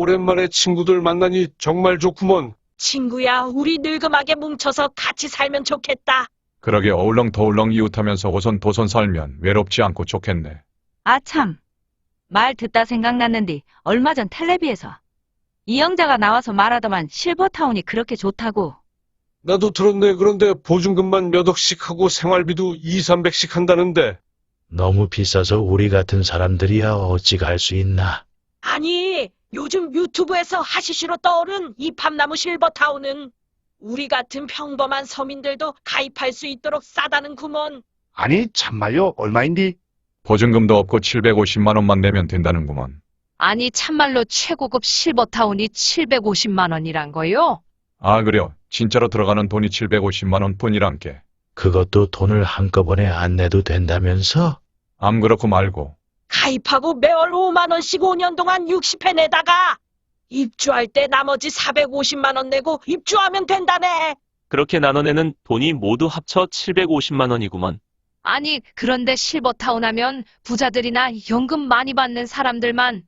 오랜만에 친구들 만나니 정말 좋구먼. 친구야, 우리 늙음하게 뭉쳐서 같이 살면 좋겠다. 그러게 어울렁더울렁 이웃하면서 오손도손 살면 외롭지 않고 좋겠네. 아 참. 말 듣다 생각났는데 얼마 전 텔레비에서 이영자가 나와서 말하더만 실버타운이 그렇게 좋다고. 나도 들었네. 그런데 보증금만 몇 억씩 하고 생활비도 2, 300씩 한다는데. 너무 비싸서 우리 같은 사람들이야 어찌 갈 수 있나. 아니, 요즘 유튜브에서 하시시로 떠오른 이 팝나무 실버타운은 우리 같은 평범한 서민들도 가입할 수 있도록 싸다는 구먼. 아니, 참말요? 얼마인디? 보증금도 없고 750만 원만 내면 된다는구먼. 아니 참말로 최고급 실버타운이 750만 원이란 거요? 아 그래요. 진짜로 들어가는 돈이 750만 원 뿐이란께. 그것도 돈을 한꺼번에 안 내도 된다면서? 암 그렇고 말고. 가입하고 매월 5만 원씩 5년 동안 60회 내다가 입주할 때 나머지 450만 원 내고 입주하면 된다네. 그렇게 나눠내는 돈이 모두 합쳐 750만 원이구먼. 아니 그런데 실버타운 하면 부자들이나 연금 많이 받는 사람들만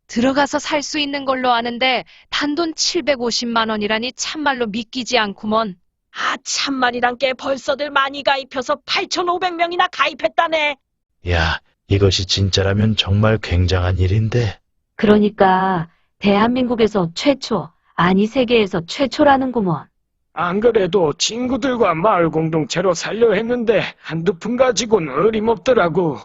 들어가서 살 수 있는 걸로 아는데 단돈 750만 원이라니 참말로 믿기지 않구먼. 아, 참말이란 게 벌써들 많이 가입해서 8,500명이나 가입했다네. 야, 이것이 진짜라면 정말 굉장한 일인데. 그러니까 대한민국에서 최초, 아니 세계에서 최초라는구먼. 안 그래도 친구들과 마을 공동체로 살려 했는데 한두 푼 가지고는 어림없더라고.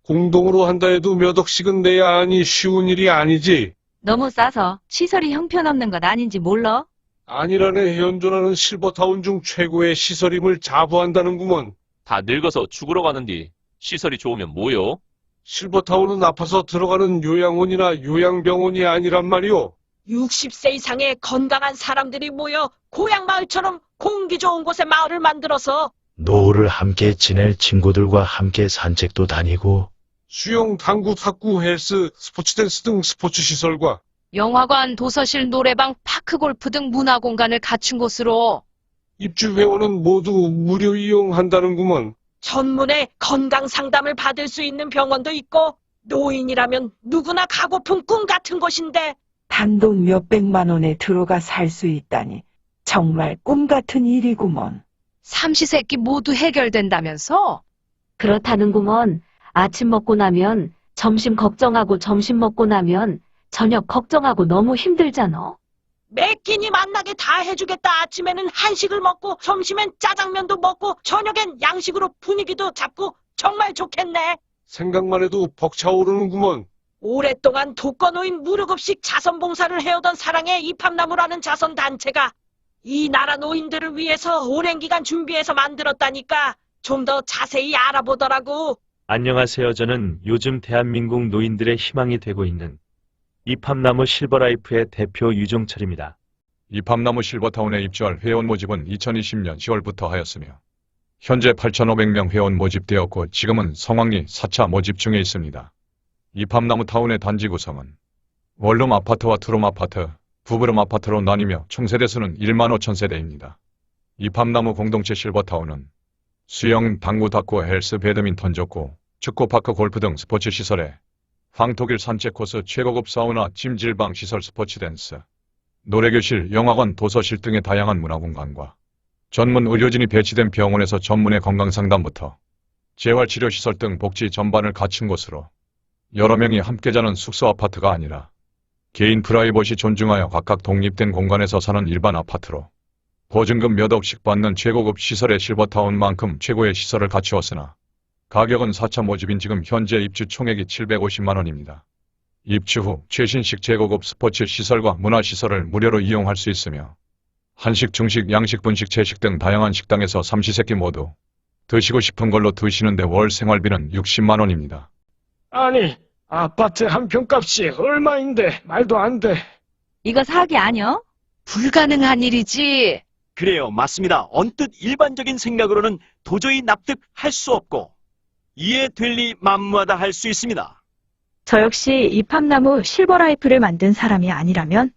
공동으로 한다 해도 몇 억씩은 내야 하니 쉬운 일이 아니지. 너무 싸서 시설이 형편없는 것 아닌지 몰라? 아니라네. 현존하는 실버타운 중 최고의 시설임을 자부한다는구먼. 다 늙어서 죽으러 가는디 시설이 좋으면 뭐요? 실버타운은 아파서 들어가는 요양원이나 요양병원이 아니란 말이오. 60세 이상의 건강한 사람들이 모여 고향마을처럼 공기 좋은 곳에 마을을 만들어서 노후를 함께 지낼 친구들과 함께 산책도 다니고. 수영, 당구, 탁구, 헬스, 스포츠 댄스 등 스포츠 시설과 영화관, 도서실, 노래방, 파크 골프 등 문화 공간을 갖춘 곳으로. 입주 회원은 모두 무료 이용한다는구먼. 전문의 건강 상담을 받을 수 있는 병원도 있고 노인이라면 누구나 가고픈 꿈 같은 곳인데 단돈 몇백만 원에 들어가 살 수 있다니 정말 꿈 같은 일이구먼. 삼시세끼 모두 해결된다면서? 그렇다는구먼. 아침 먹고 나면 점심 걱정하고 점심 먹고 나면 저녁 걱정하고 너무 힘들잖아. 매 끼니 만나게 다 해주겠다. 아침에는 한식을 먹고 점심엔 짜장면도 먹고 저녁엔 양식으로 분위기도 잡고 정말 좋겠네. 생각만 해도 벅차오르는구먼. 오랫동안 독거노인 무료급식 자선봉사를 해오던 사랑의 이팝나무라는 자선단체가 이 나라 노인들을 위해서 오랜 기간 준비해서 만들었다니까 좀 더 자세히 알아보더라고. 안녕하세요. 저는 요즘 대한민국 노인들의 희망이 되고 있는 이팝나무 실버라이프의 대표 유종철입니다. 이팝나무 실버타운에 입주할 회원 모집은 2020년 10월부터 하였으며 현재 8,500명 회원 모집되었고 지금은 성황리 4차 모집 중에 있습니다. 이팝나무 타운의 단지 구성은 원룸 아파트와 투룸 아파트, 부부룸 아파트로 나뉘며 총 세대수는 1만 5천 세대입니다. 이팝나무 공동체 실버타운은 수영, 당구, 탁구, 헬스, 배드민턴 족구, 축구파크, 골프 등 스포츠 시설에 황토길 산책 코스, 최고급 사우나, 찜질방 시설, 스포츠 댄스, 노래교실, 영화관, 도서실 등의 다양한 문화공간과 전문 의료진이 배치된 병원에서 전문의 건강상담부터 재활치료시설 등 복지 전반을 갖춘 곳으로 여러 명이 함께 자는 숙소 아파트가 아니라 개인 프라이버시 존중하여 각각 독립된 공간에서 사는 일반 아파트로 보증금 몇 억씩 받는 최고급 시설의 실버타운만큼 최고의 시설을 갖추었으나 가격은 4차 모집인 지금 현재 입주 총액이 750만 원입니다. 입주 후 최신식 최고급 스포츠 시설과 문화시설을 무료로 이용할 수 있으며 한식, 중식, 양식, 분식, 채식 등 다양한 식당에서 삼시세끼 모두 드시고 싶은 걸로 드시는데 월 생활비는 60만 원입니다. 아니, 아파트 한 평값이 얼마인데 말도 안 돼. 이거 사기 아니여? 불가능한 일이지. 그래요, 맞습니다. 언뜻 일반적인 생각으로는 도저히 납득할 수 없고 이해될 리 만무하다 할 수 있습니다. 저 역시 이팝나무 실버라이프를 만든 사람이 아니라면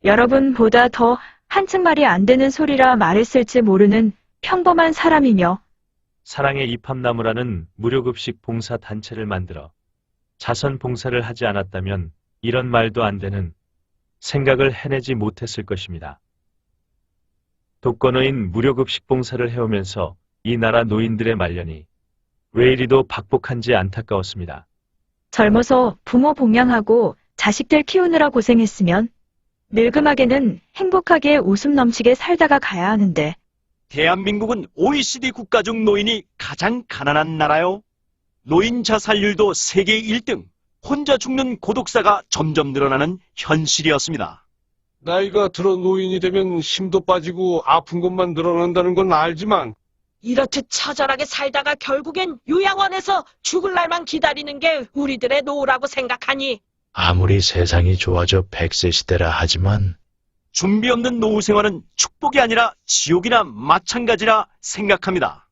여러분보다 더 한층 말이 안 되는 소리라 말했을지 모르는 평범한 사람이며 사랑의 이팝나무라는 무료급식 봉사단체를 만들어 자선 봉사를 하지 않았다면 이런 말도 안 되는 생각을 해내지 못했을 것입니다. 독거노인 무료급식 봉사를 해오면서 이 나라 노인들의 말년이 왜 이리도 박복한지 안타까웠습니다. 젊어서 부모 봉양하고 자식들 키우느라 고생했으면 늙음하게는 행복하게 웃음 넘치게 살다가 가야 하는데 대한민국은 OECD 국가 중 노인이 가장 가난한 나라요. 노인 자살률도 세계 1등, 혼자 죽는 고독사가 점점 늘어나는 현실이었습니다. 나이가 들어 노인이 되면 힘도 빠지고 아픈 것만 늘어난다는 건 알지만 이렇듯 처절하게 살다가 결국엔 요양원에서 죽을 날만 기다리는 게 우리들의 노후라고 생각하니 아무리 세상이 좋아져 100세 시대라 하지만 준비 없는 노후 생활은 축복이 아니라 지옥이나 마찬가지라 생각합니다.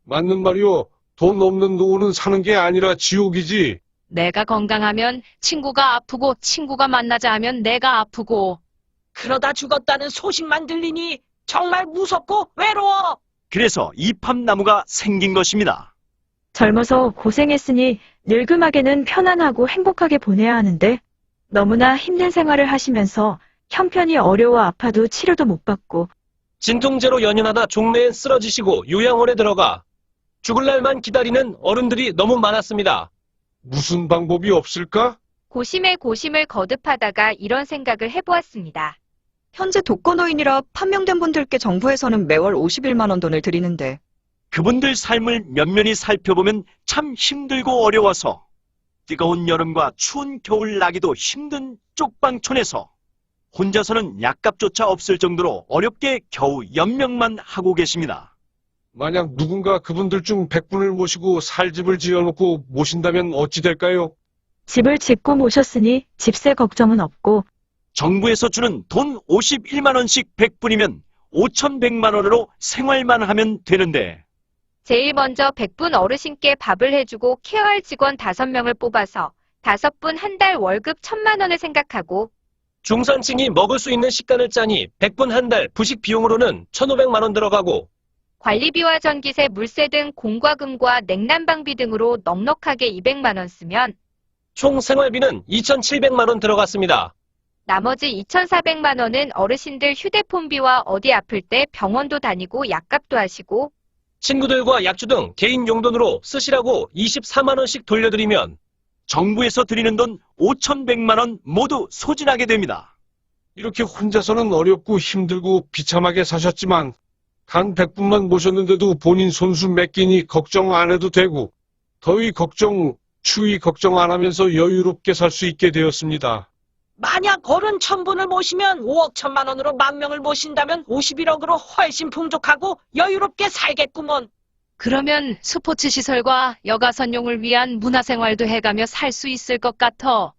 맞는 말이요. 돈 없는 노후는 사는 게 아니라 지옥이지. 내가 건강하면 친구가 아프고 친구가 만나자 하면 내가 아프고 그러다 죽었다는 소식만 들리니 정말 무섭고 외로워. 그래서 이팝나무가 생긴 것입니다. 젊어서 고생했으니 늙음하게는 편안하고 행복하게 보내야 하는데 너무나 힘든 생활을 하시면서 형편이 어려워 아파도 치료도 못 받고 진통제로 연연하다 종래엔 쓰러지시고 요양원에 들어가 죽을 날만 기다리는 어른들이 너무 많았습니다. 무슨 방법이 없을까? 고심에 고심을 거듭하다가 이런 생각을 해보았습니다. 현재 독거노인이라 판명된 분들께 정부에서는 매월 51만 원 돈을 드리는데 그분들 삶을 면면히 살펴보면 참 힘들고 어려워서 뜨거운 여름과 추운 겨울 나기도 힘든 쪽방촌에서 혼자서는 약값조차 없을 정도로 어렵게 겨우 연명만 하고 계십니다. 만약 누군가 그분들 중 100분을 모시고 살 집을 지어놓고 모신다면 어찌 될까요? 집을 짓고 모셨으니 집세 걱정은 없고 정부에서 주는 돈 51만 원씩 100분이면 5,100만 원으로 생활만 하면 되는데 제일 먼저 100분 어르신께 밥을 해주고 케어할 직원 5명을 뽑아서 5분 한 달 월급 1,000만 원을 생각하고 중산층이 먹을 수 있는 식단을 짜니 100분 한 달 부식 비용으로는 1,500만 원 들어가고 관리비와 전기세, 물세 등 공과금과 냉난방비 등으로 넉넉하게 200만 원 쓰면 총 생활비는 2,700만 원 들어갔습니다. 나머지 2,400만 원은 어르신들 휴대폰비와 어디 아플 때 병원도 다니고 약값도 하시고 친구들과 약주 등 개인 용돈으로 쓰시라고 24만 원씩 돌려드리면 정부에서 드리는 돈 5,100만 원 모두 소진하게 됩니다. 이렇게 혼자서는 어렵고 힘들고 비참하게 사셨지만 단 100분만 모셨는데도 본인 손수 몇 끼니 걱정 안 해도 되고 더위 걱정, 추위 걱정 안 하면서 여유롭게 살 수 있게 되었습니다. 만약 어른 1,000분을 모시면 5억 1,000만 원으로 10,000명을 모신다면 51억으로 훨씬 풍족하고 여유롭게 살겠구먼. 그러면 스포츠 시설과 여가 선용을 위한 문화생활도 해가며 살 수 있을 것 같아.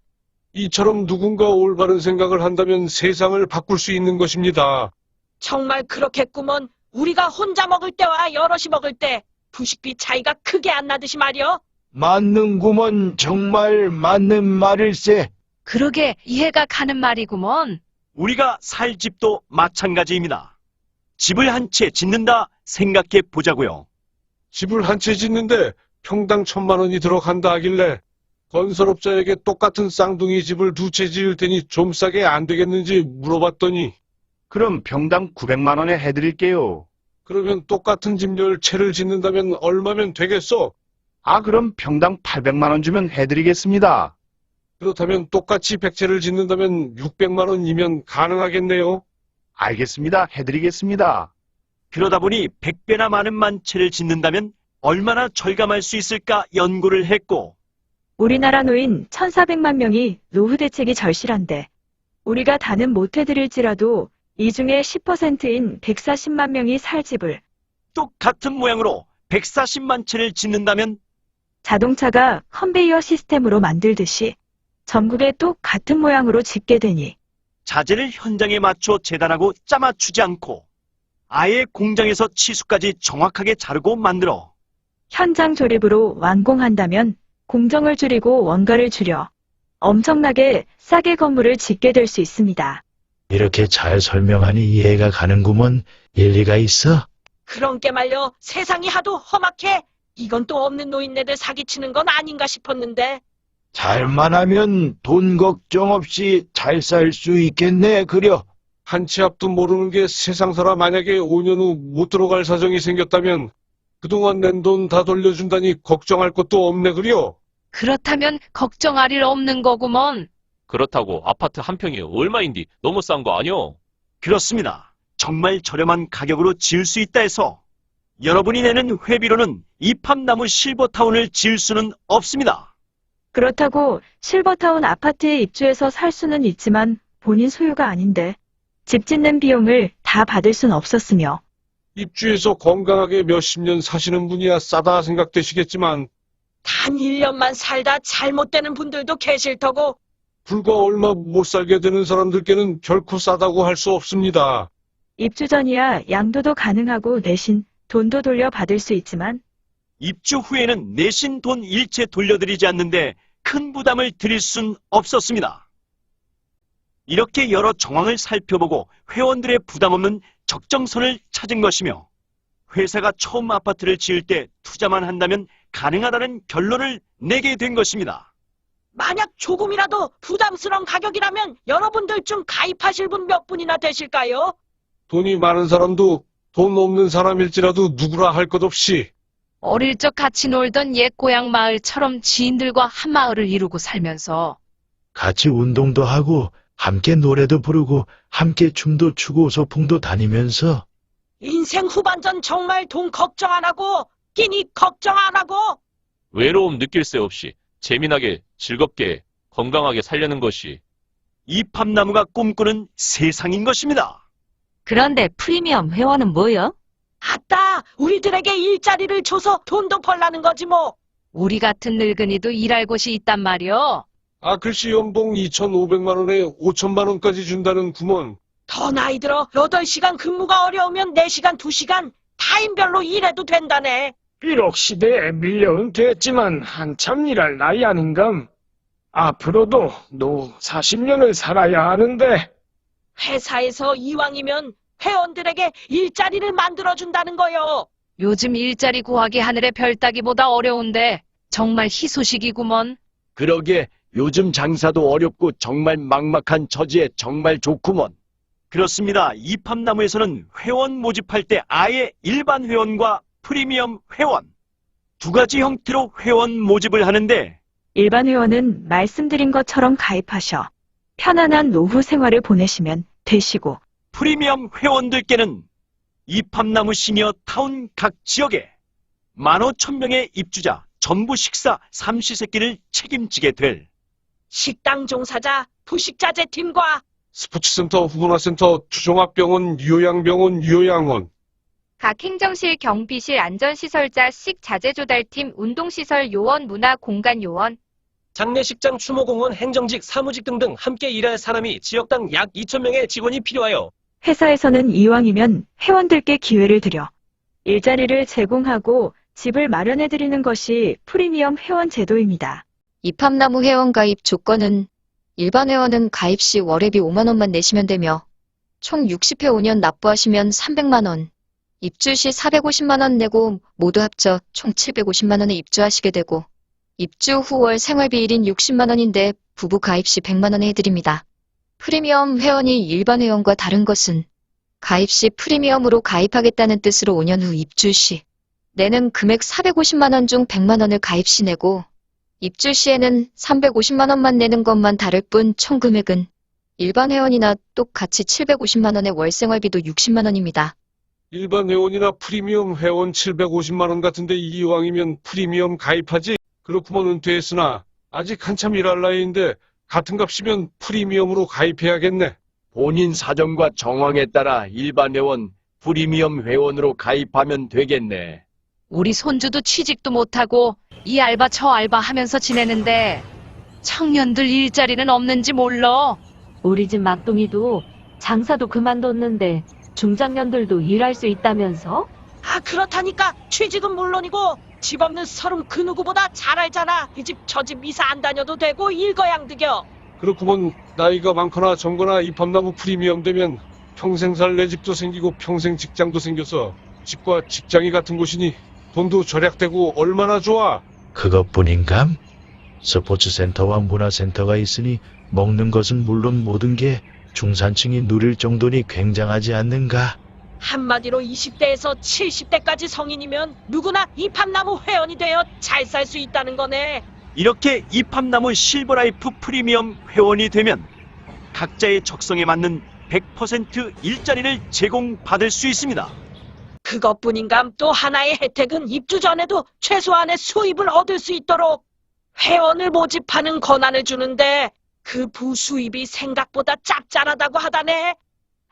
이처럼 누군가 올바른 생각을 한다면 세상을 바꿀 수 있는 것입니다. 정말 그렇겠구먼. 우리가 혼자 먹을 때와 여럿이 먹을 때 부식비 차이가 크게 안 나듯이 말이여. 맞는구먼. 정말 맞는 말일세. 그러게 이해가 가는 말이구먼. 우리가 살 집도 마찬가지입니다. 집을 한 채 짓는다 생각해 보자고요. 집을 한 채 짓는데 평당 1,000만 원이 들어간다 하길래 건설업자에게 똑같은 쌍둥이 집을 2채 지을 테니 좀 싸게 안 되겠는지 물어봤더니 그럼 평당 900만 원에 해드릴게요. 그러면 똑같은 집 10채를 짓는다면 얼마면 되겠어? 아, 그럼 평당 800만 원 주면 해드리겠습니다. 그렇다면 똑같이 100채를 짓는다면 600만 원이면 가능하겠네요. 알겠습니다. 해드리겠습니다. 그러다 보니 100배나 많은 만채를 짓는다면 얼마나 절감할 수 있을까 연구를 했고 우리나라 노인 1,400만 명이 노후 대책이 절실한데 우리가 다는 못 해드릴지라도 이 중에 10%인 140만 명이 살 집을 똑같은 모양으로 140만 채를 짓는다면 자동차가 컨베이어 시스템으로 만들듯이 전국에 똑같은 모양으로 짓게 되니 자재를 현장에 맞춰 재단하고 짜맞추지 않고 아예 공장에서 치수까지 정확하게 자르고 만들어 현장 조립으로 완공한다면 공정을 줄이고 원가를 줄여 엄청나게 싸게 건물을 짓게 될 수 있습니다. 이렇게 잘 설명하니 이해가 가는구먼. 일리가 있어? 그런 게 말려 세상이 하도 험악해. 이건 또 없는 노인네들 사기치는 건 아닌가 싶었는데. 잘만 하면 돈 걱정 없이 잘 살 수 있겠네, 그려. 한 치 앞도 모르는 게 세상사라. 만약에 5년 후 못 들어갈 사정이 생겼다면 그동안 낸 돈 다 돌려준다니 걱정할 것도 없네 그려. 그렇다면 걱정할 일 없는 거구먼. 그렇다고 아파트 한 평이 얼마인디 너무 싼 거 아니오? 그렇습니다. 정말 저렴한 가격으로 지을 수 있다 해서 여러분이 내는 회비로는 이팝나무 실버타운을 지을 수는 없습니다. 그렇다고 실버타운 아파트에 입주해서 살 수는 있지만 본인 소유가 아닌데 집 짓는 비용을 다 받을 순 없었으며 입주해서 건강하게 몇십 년 사시는 분이야 싸다 생각되시겠지만 단 1년만 살다 잘못되는 분들도 계실 터고 불과 얼마 못 살게 되는 사람들께는 결코 싸다고 할 수 없습니다. 입주 전이야 양도도 가능하고 대신 돈도 돌려 받을 수 있지만 입주 후에는 내신 돈 일체 돌려드리지 않는데 큰 부담을 드릴 순 없었습니다. 이렇게 여러 정황을 살펴보고 회원들의 부담 없는 적정선을 찾은 것이며 회사가 처음 아파트를 지을 때 투자만 한다면 가능하다는 결론을 내게 된 것입니다. 만약 조금이라도 부담스러운 가격이라면 여러분들 중 가입하실 분 몇 분이나 되실까요? 돈이 많은 사람도 돈 없는 사람일지라도 누구라 할 것 없이 어릴 적 같이 놀던 옛 고향 마을처럼 지인들과 한 마을을 이루고 살면서 같이 운동도 하고 함께 노래도 부르고 함께 춤도 추고 소풍도 다니면서 인생 후반전 정말 돈 걱정 안 하고 끼니 걱정 안 하고 외로움 느낄 새 없이 재미나게 즐겁게 건강하게 살려는 것이 이팝나무가 꿈꾸는 세상인 것입니다. 그런데 프리미엄 회원은 뭐요? 아따 우리들에게 일자리를 줘서 돈도 벌라는 거지 뭐. 우리 같은 늙은이도 일할 곳이 있단 말이오. 아 글씨 연봉 2,500만 원에 5천만 원까지 준다는 구먼. 더 나이 들어 8시간 근무가 어려우면 4시간 2시간 타임별로 일해도 된다네. 비록 시대에 밀려 은퇴했지만 한참 일할 나이 아닌감. 앞으로도 노 40년을 살아야 하는데 회사에서 이왕이면 회원들에게 일자리를 만들어준다는 거요. 요즘 일자리 구하기 하늘의 별 따기보다 어려운데 정말 희소식이구먼. 그러게 요즘 장사도 어렵고 정말 막막한 처지에 정말 좋구먼. 그렇습니다. 이팝나무에서는 회원 모집할 때 아예 일반 회원과 프리미엄 회원 두 가지 형태로 회원 모집을 하는데 일반 회원은 말씀드린 것처럼 가입하셔 편안한 노후 생활을 보내시면 되시고 프리미엄 회원들께는 이팝나무 시니어 타운 각 지역에 15,000명의 입주자 전부 식사 삼시세끼를 책임지게 될 식당 종사자, 부식자재팀과 스포츠센터, 후문화센터, 주종합병원, 요양병원, 요양원. 각 행정실, 경비실, 안전시설자, 식자재조달팀, 운동시설 요원, 문화공간요원, 장례식장, 추모공원, 행정직, 사무직 등등 함께 일할 사람이 지역당 약 2,000명의 직원이 필요하여 회사에서는 이왕이면 회원들께 기회를 드려 일자리를 제공하고 집을 마련해드리는 것이 프리미엄 회원 제도입니다. 이팝나무 회원 가입 조건은 일반 회원은 가입 시 월회비 5만 원만 내시면 되며 총 60회 5년 납부하시면 300만 원, 입주 시 450만 원 내고 모두 합쳐 총 750만 원에 입주하시게 되고 입주 후 월 생활비 1인 60만 원인데 부부 가입 시 100만 원에 해드립니다. 프리미엄 회원이 일반 회원과 다른 것은 가입 시 프리미엄으로 가입하겠다는 뜻으로 5년 후 입주 시 내는 금액 450만 원 중 100만 원을 가입 시 내고 입주 시에는 350만 원만 내는 것만 다를 뿐 총 금액은 일반 회원이나 똑같이 750만 원의 월 생활비도 60만 원입니다. 일반 회원이나 프리미엄 회원 750만 원 같은데 이왕이면 프리미엄 가입하지. 그렇구먼 은퇴했으나 아직 한참 일할 나이인데 같은 값이면 프리미엄으로 가입해야겠네. 본인 사정과 정황에 따라 일반 회원, 프리미엄 회원으로 가입하면 되겠네. 우리 손주도 취직도 못하고 이 알바 저 알바 하면서 지내는데 청년들 일자리는 없는지 몰라. 우리 집 막둥이도 장사도 그만뒀는데 중장년들도 일할 수 있다면서? 아 그렇다니까 취직은 물론이고 집 없는 서름 그 누구보다 잘 알잖아. 이 집 저 집 이사 안 다녀도 되고 일거양득여. 그렇구먼 나이가 많거나 적거나 이팝나무 프리미엄 되면 평생 살 내 집도 생기고 평생 직장도 생겨서 집과 직장이 같은 곳이니 돈도 절약되고 얼마나 좋아. 그것뿐인감? 스포츠센터와 문화센터가 있으니 먹는 것은 물론 모든 게 중산층이 누릴 정도니 굉장하지 않는가? 한마디로 20대에서 70대까지 성인이면 누구나 이팝나무 회원이 되어 잘 살 수 있다는 거네. 이렇게 이팝나무 실버라이프 프리미엄 회원이 되면 각자의 적성에 맞는 100% 일자리를 제공받을 수 있습니다. 그것뿐인가 또 하나의 혜택은 입주 전에도 최소한의 수입을 얻을 수 있도록 회원을 모집하는 권한을 주는데 그 부수입이 생각보다 짭짤하다고 하다네.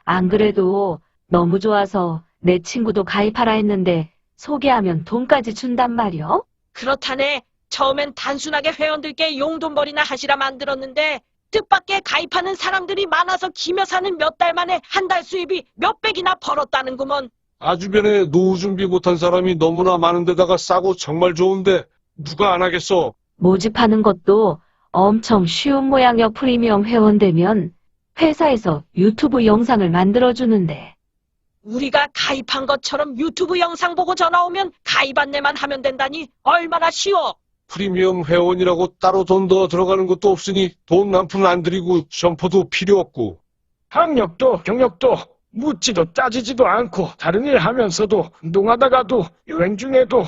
안 그래도 너무 좋아서 내 친구도 가입하라 했는데 소개하면 돈까지 준단 말이여? 그렇다네. 처음엔 단순하게 회원들께 용돈벌이나 하시라 만들었는데 뜻밖의 가입하는 사람들이 많아서 김여사는 몇 달 만에 한 달 수입이 몇백이나 벌었다는구먼. 아주변에 노후 준비 못한 사람이 너무나 많은데다가 싸고 정말 좋은데 누가 안 하겠어? 모집하는 것도 엄청 쉬운 모양이여. 프리미엄 회원 되면 회사에서 유튜브 영상을 만들어주는데. 우리가 가입한 것처럼 유튜브 영상 보고 전화 오면 가입 안내만 하면 된다니 얼마나 쉬워. 프리미엄 회원이라고 따로 돈 더 들어가는 것도 없으니 돈 한 푼 안 들이고 점포도 필요 없고. 학력도 경력도 묻지도 따지지도 않고 다른 일 하면서도 운동하다가도 여행 중에도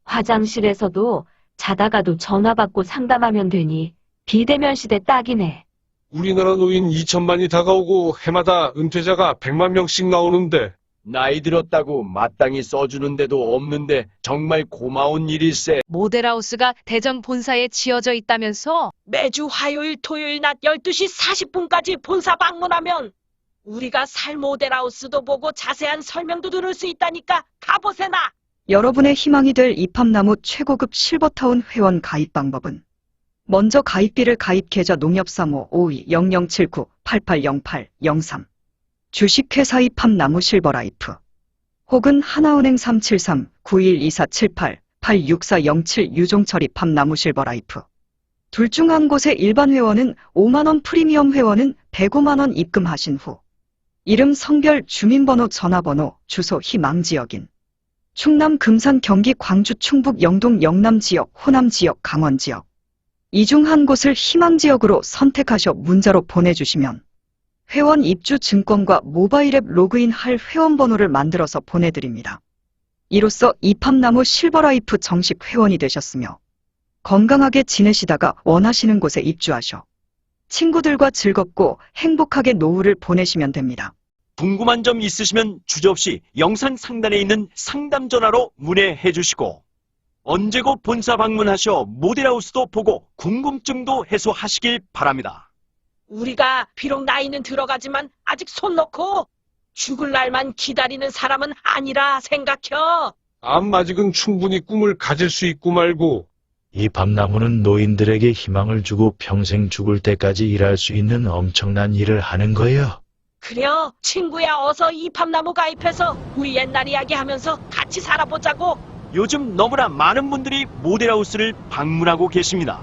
화장실에서도 자다가도 전화 받고 상담하면 되니 비대면 시대 딱이네. 우리나라 노인 2천만이 다가오고 해마다 은퇴자가 100만 명씩 나오는데 나이 들었다고 마땅히 써주는데도 없는데 정말 고마운 일일세. 모델하우스가 대전 본사에 지어져 있다면서? 매주 화요일 토요일 낮 12시 40분까지 본사 방문하면 우리가 살 모델하우스도 보고 자세한 설명도 들을 수 있다니까 가보세나. 여러분의 희망이 될 이팝나무 최고급 실버타운 회원 가입 방법은 먼저 가입비를 가입 계좌 농협35 52-0079-8808-03 주식회사 이팝나무 실버라이프 혹은 하나은행 373-912478-86407 유종철 이팝나무 실버라이프 둘 중 한 곳의 일반 회원은 5만원, 프리미엄 회원은 105만원 입금하신 후 이름, 성별, 주민번호, 전화번호, 주소 희망지역인 충남, 금산, 경기, 광주, 충북, 영동, 영남지역, 호남지역, 강원지역 이 중 한 곳을 희망지역으로 선택하셔 문자로 보내주시면 회원 입주 증권과 모바일 앱 로그인할 회원번호를 만들어서 보내드립니다. 이로써 이팝나무 실버라이프 정식 회원이 되셨으며 건강하게 지내시다가 원하시는 곳에 입주하셔 친구들과 즐겁고 행복하게 노후를 보내시면 됩니다. 궁금한 점 있으시면 주저없이 영상 상단에 있는 상담 전화로 문의해 주시고 언제고 본사 방문하셔 모델하우스도 보고 궁금증도 해소하시길 바랍니다. 우리가 비록 나이는 들어가지만 아직 손 놓고 죽을 날만 기다리는 사람은 아니라 생각혀. 아직은 충분히 꿈을 가질 수 있고 말고. 이 밤나무는 노인들에게 희망을 주고 평생 죽을 때까지 일할 수 있는 엄청난 일을 하는 거예요. 그래요. 친구야 어서 이팝나무 가입해서 우리 옛날 이야기 하면서 같이 살아보자고. 요즘 너무나 많은 분들이 모델하우스를 방문하고 계십니다.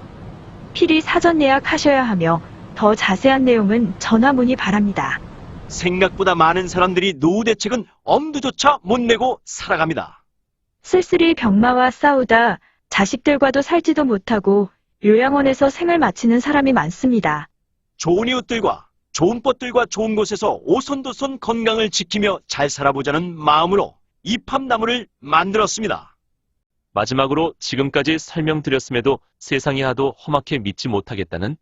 필히 사전 예약하셔야 하며 더 자세한 내용은 전화 문의 바랍니다. 생각보다 많은 사람들이 노후 대책은 엄두조차 못 내고 살아갑니다. 쓸쓸히 병마와 싸우다 자식들과도 살지도 못하고 요양원에서 생을 마치는 사람이 많습니다. 좋은 이웃들과 좋은 벗들과 좋은 곳에서 오손도손 건강을 지키며 잘 살아보자는 마음으로 이팝나무를 만들었습니다. 마지막으로 지금까지 설명드렸음에도 세상이 하도 험악해 믿지 못하겠다는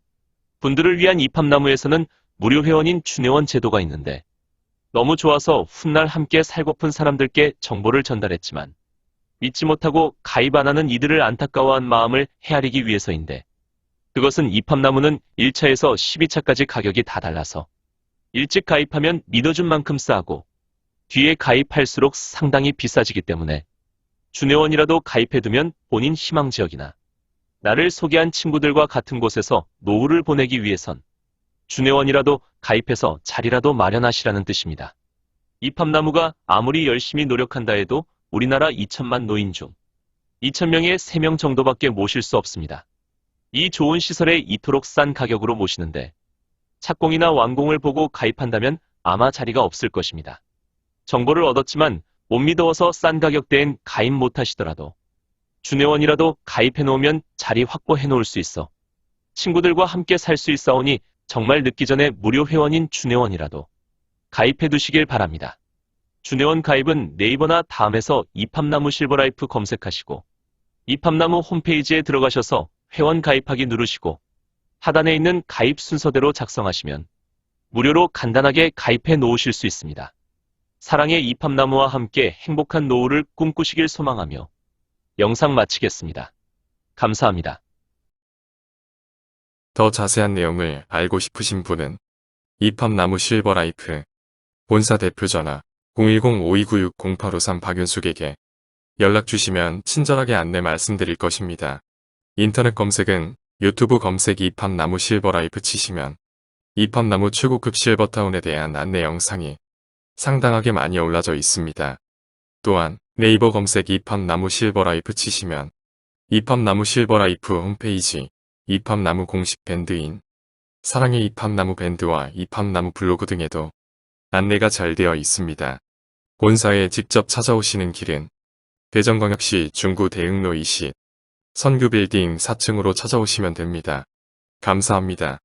분들을 위한 이팝나무에서는 무료 회원인 준회원 제도가 있는데 너무 좋아서 훗날 함께 살고픈 사람들께 정보를 전달했지만 믿지 못하고 가입 안 하는 이들을 안타까워한 마음을 헤아리기 위해서인데 그것은 이팝나무는 1차에서 12차까지 가격이 다 달라서 일찍 가입하면 믿어준 만큼 싸고 뒤에 가입할수록 상당히 비싸지기 때문에 준회원이라도 가입해두면 본인 희망지역이나 나를 소개한 친구들과 같은 곳에서 노후를 보내기 위해선 준회원이라도 가입해서 자리라도 마련하시라는 뜻입니다. 이팝나무가 아무리 열심히 노력한다 해도 우리나라 2천만 노인 중 2천명에 3명 정도밖에 모실 수 없습니다. 이 좋은 시설에 이토록 싼 가격으로 모시는데 착공이나 완공을 보고 가입한다면 아마 자리가 없을 것입니다. 정보를 얻었지만 못 믿어서 싼 가격대엔 가입 못하시더라도 준회원이라도 가입해 놓으면 자리 확보해 놓을 수 있어. 친구들과 함께 살 수 있사오니 정말 늦기 전에 무료 회원인 준회원이라도 가입해 두시길 바랍니다. 준회원 가입은 네이버나 다음에서 이팝나무 실버라이프 검색하시고 이팝나무 홈페이지에 들어가셔서 회원 가입하기 누르시고 하단에 있는 가입 순서대로 작성하시면 무료로 간단하게 가입해 놓으실 수 있습니다. 사랑의 이팝나무와 함께 행복한 노후를 꿈꾸시길 소망하며 영상 마치겠습니다. 감사합니다. 더 자세한 내용을 알고 싶으신 분은 이팝나무 실버라이프 본사 대표 전화 010-5296-0853 박윤숙에게 연락 주시면 친절하게 안내 말씀드릴 것입니다. 인터넷 검색은 유튜브 검색 이팝나무 실버라이프 치시면 이팝나무 최고급 실버타운에 대한 안내 영상이 상당하게 많이 올라져 있습니다. 또한 네이버 검색 이팝나무 실버라이프 치시면 이팝나무 실버라이프 홈페이지, 이팝나무 공식 밴드인 사랑의 이팝나무 밴드와 이팝나무 블로그 등에도 안내가 잘 되어 있습니다. 본사에 직접 찾아오시는 길은 대전광역시 중구 대흥로 20 선규빌딩 4층으로 찾아오시면 됩니다. 감사합니다.